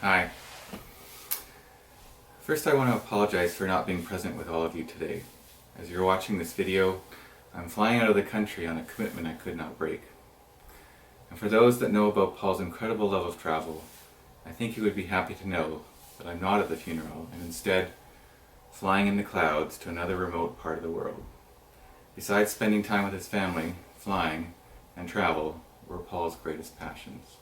Hi. First, I want to apologize for not being present with all of you today. As you're watching this video, I'm flying out of the country on a commitment I could not break. And for those that know about Paul's incredible love of travel, I think you would be happy to know that I'm not at the funeral and instead flying in the clouds to another remote part of the world. Besides spending time with his family, flying and travel were Paul's greatest passions.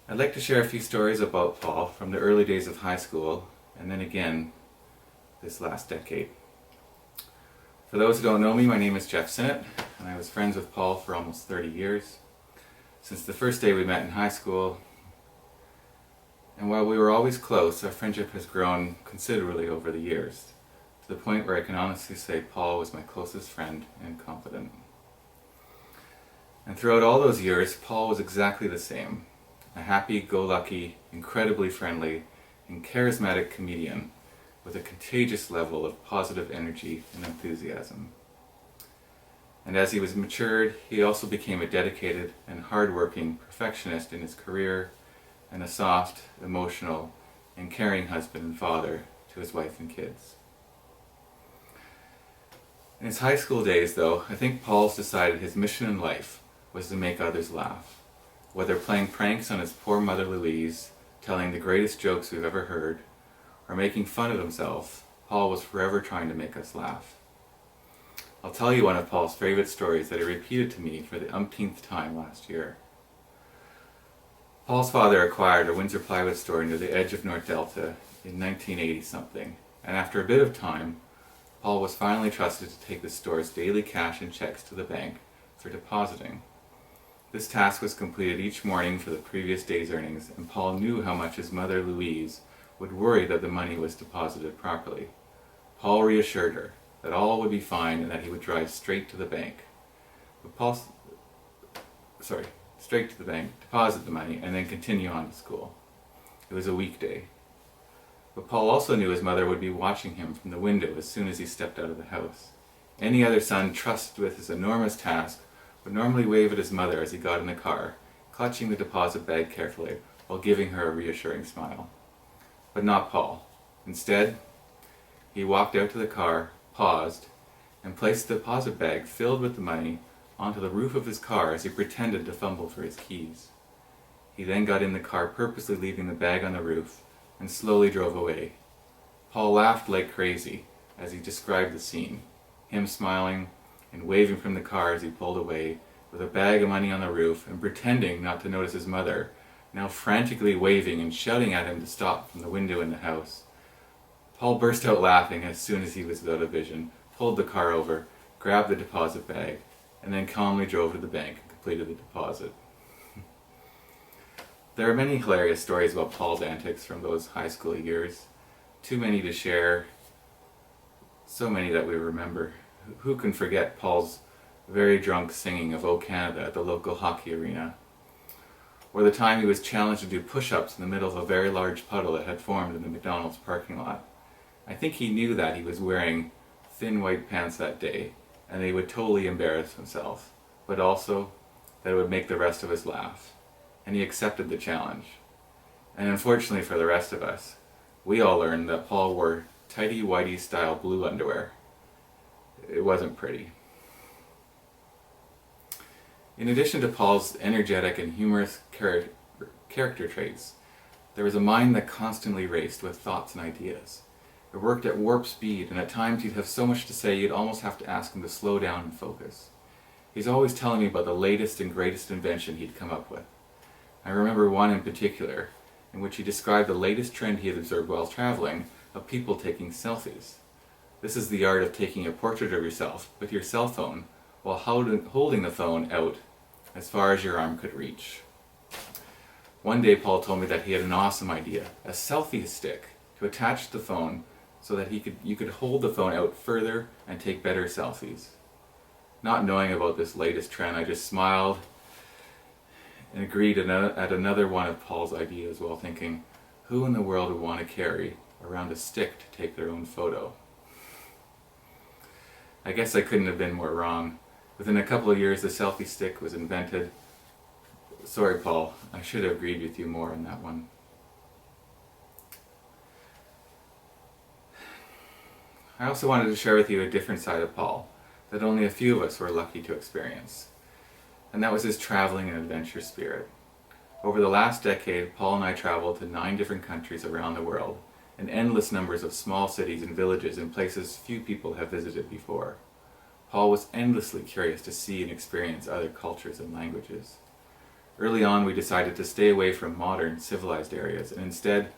I'd like to share a few stories about Paul from the early days of high school and then again this last decade. For those who don't know me, my name is Jeff Sinnott and I was friends with Paul for almost 30 years. Since the first day we met in high school, and while we were always close, our friendship has grown considerably over the years, to the point where I can honestly say Paul was my closest friend and confidant. And throughout all those years, Paul was exactly the same. A happy-go-lucky, incredibly friendly, and charismatic comedian with a contagious level of positive energy and enthusiasm. And as he was matured, he also became a dedicated and hard-working perfectionist in his career and a soft, emotional, and caring husband and father to his wife and kids. In his high school days, though, I think Paul's decided his mission in life was to make others laugh. Whether playing pranks on his poor mother Louise, telling the greatest jokes we've ever heard, or making fun of himself, Paul was forever trying to make us laugh. I'll tell you one of Paul's favorite stories that he repeated to me for the umpteenth time last year. Paul's father acquired a Windsor plywood store near the edge of North Delta in 1980-something, and after a bit of time, Paul was finally trusted to take the store's daily cash and checks to the bank for depositing. This task was completed each morning for the previous day's earnings, and Paul knew how much his mother Louise would worry that the money was deposited properly. Paul reassured her that all would be fine and that he would drive straight to the bank. Straight to the bank, deposit the money, and then continue on to school. It was a weekday. But Paul also knew his mother would be watching him from the window as soon as he stepped out of the house. Any other son trusted with his enormous task would normally wave at his mother as he got in the car, clutching the deposit bag carefully while giving her a reassuring smile. But not Paul. Instead, he walked out to the car, paused, and placed the deposit bag filled with the money onto the roof of his car as he pretended to fumble for his keys. He then got in the car, purposely leaving the bag on the roof, and slowly drove away. Paul laughed like crazy as he described the scene, him smiling and waving from the car as he pulled away with a bag of money on the roof and pretending not to notice his mother, now frantically waving and shouting at him to stop from the window in the house. Paul burst out laughing as soon as he was out of vision, pulled the car over, grabbed the deposit bag, and then calmly drove to the bank and completed the deposit. There are many hilarious stories about Paul's antics from those high school years. Too many to share, so many that we remember. Who can forget Paul's very drunk singing of "O Canada" at the local hockey arena? Or the time he was challenged to do push-ups in the middle of a very large puddle that had formed in the McDonald's parking lot. I think he knew that he was wearing thin white pants that day, and they would totally embarrass himself, but also that it would make the rest of us laugh. And he accepted the challenge. And unfortunately for the rest of us, we all learned that Paul wore tighty-whitey style blue underwear. It wasn't pretty. In addition to Paul's energetic and humorous character traits, there was a mind that constantly raced with thoughts and ideas. It worked at warp speed, and at times he'd have so much to say you'd almost have to ask him to slow down and focus. He's always telling me about the latest and greatest invention he'd come up with. I remember one in particular, in which he described the latest trend he had observed while traveling of people taking selfies. This is the art of taking a portrait of yourself with your cell phone while holding the phone out as far as your arm could reach. One day Paul told me that he had an awesome idea, a selfie stick to attach to the phone so that you could hold the phone out further and take better selfies. Not knowing about this latest trend, I just smiled and agreed at another one of Paul's ideas while thinking, who in the world would want to carry around a stick to take their own photo? I guess I couldn't have been more wrong. Within a couple of years, the selfie stick was invented Sorry, Paul, I should have agreed with you more on that one. I also wanted to share with you a different side of Paul that only a few of us were lucky to experience, and that was his traveling and adventure spirit. Over the last decade, Paul and I traveled to 9 different countries around the world, and endless numbers of small cities and villages in places few people have visited before. Paul was endlessly curious to see and experience other cultures and languages. Early on, we decided to stay away from modern, civilized areas and instead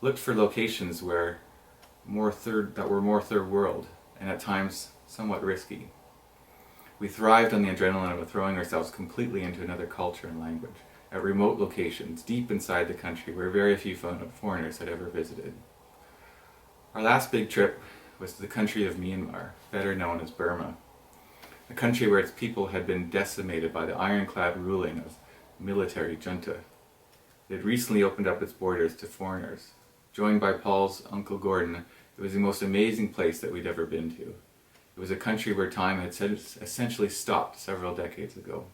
looked for locations that were more third world and at times somewhat risky. We thrived on the adrenaline of throwing ourselves completely into another culture and language, at remote locations deep inside the country where very few foreigners had ever visited. Our last big trip was to the country of Myanmar, better known as Burma, a country where its people had been decimated by the ironclad ruling of military junta. It had recently opened up its borders to foreigners. Joined by Paul's Uncle Gordon, it was the most amazing place that we'd ever been to. It was a country where time had essentially stopped several decades ago.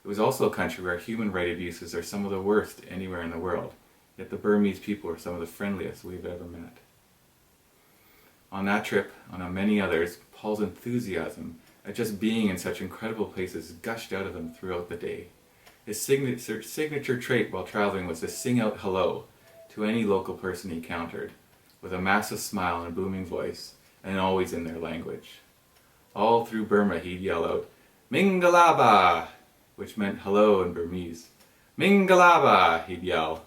It was also a country where human rights abuses are some of the worst anywhere in the world, yet the Burmese people are some of the friendliest we've ever met. On that trip, and on many others, Paul's enthusiasm at just being in such incredible places gushed out of him throughout the day. His signature trait while traveling was to sing out hello to any local person he encountered, with a massive smile and a booming voice, and always in their language. All through Burma he'd yell out, "Mingalaba!" which meant hello in Burmese. "Mingalaba!" he'd yell,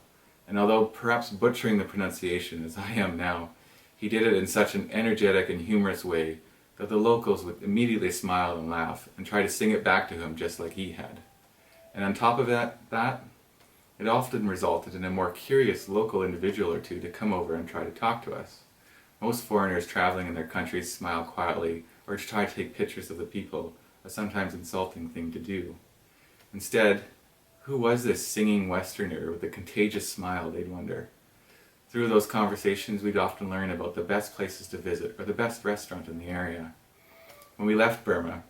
and although perhaps butchering the pronunciation as I am now, he did it in such an energetic and humorous way that the locals would immediately smile and laugh and try to sing it back to him just like he had. And on top of that, it often resulted in a more curious local individual or two to come over and try to talk to us. Most foreigners traveling in their countries smile quietly or to try to take pictures of the people, a sometimes insulting thing to do. Instead, who was this singing Westerner with a contagious smile, they'd wonder. Through those conversations, we'd often learn about the best places to visit or the best restaurant in the area. When we left Burma,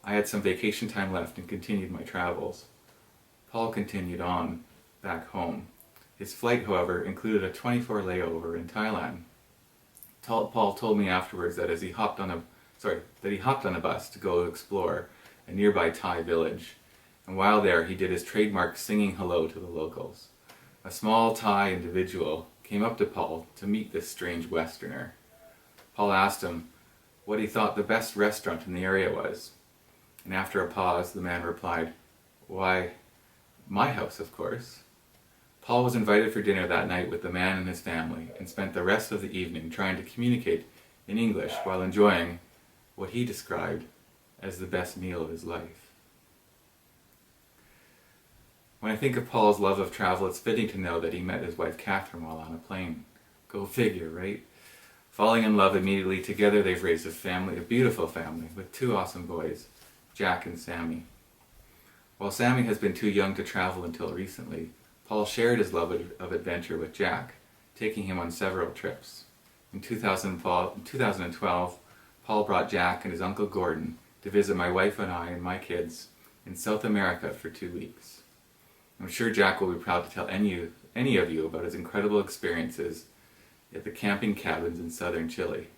I had some vacation time left and continued my travels. Paul continued on back home. His flight, however, included a 24 layover in Thailand. Paul told me afterwards that he hopped on a bus to go explore a nearby Thai village, and while there he did his trademark singing hello to the locals. A small Thai individual came up to Paul to meet this strange Westerner. Paul asked him what he thought the best restaurant in the area was, and after a pause the man replied, "Why, my house, of course." Paul was invited for dinner that night with the man and his family and spent the rest of the evening trying to communicate in English while enjoying what he described as the best meal of his life. When I think of Paul's love of travel, it's fitting to know that he met his wife Catherine while on a plane. Go figure, right? Falling in love immediately, together they've raised a beautiful family, with 2 awesome boys, Jack and Sammy. While Sammy has been too young to travel until recently, Paul shared his love of adventure with Jack, taking him on several trips. In 2012, Paul brought Jack and his Uncle Gordon to visit my wife and I and my kids in South America for 2 weeks. I'm sure Jack will be proud to tell any of you about his incredible experiences at the camping cabins in southern Chile.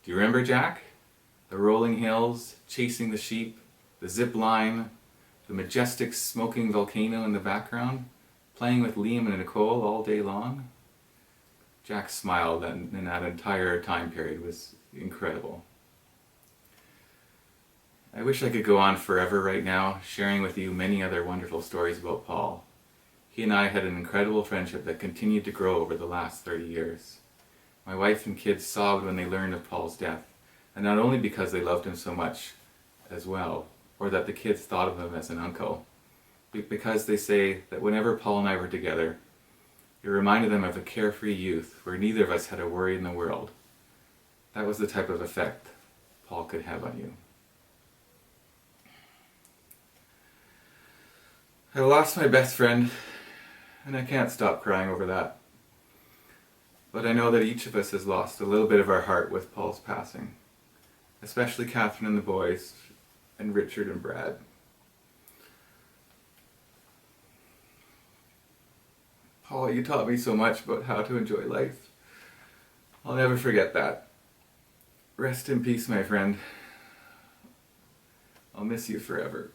Do you remember, Jack? The rolling hills, chasing the sheep, the zip line, the majestic smoking volcano in the background, playing with Liam and Nicole all day long? Jack's smile in that entire time period was incredible. I wish I could go on forever right now, sharing with you many other wonderful stories about Paul. He and I had an incredible friendship that continued to grow over the last 30 years. My wife and kids sobbed when they learned of Paul's death, and not only because they loved him so much as well, or that the kids thought of him as an uncle, but because they say that whenever Paul and I were together, it reminded them of a carefree youth where neither of us had a worry in the world. That was the type of effect Paul could have on you. I lost my best friend, and I can't stop crying over that. But I know that each of us has lost a little bit of our heart with Paul's passing, especially Catherine and the boys, and Richard and Brad. Oh, you taught me so much about how to enjoy life. I'll never forget that. Rest in peace, my friend. I'll miss you forever.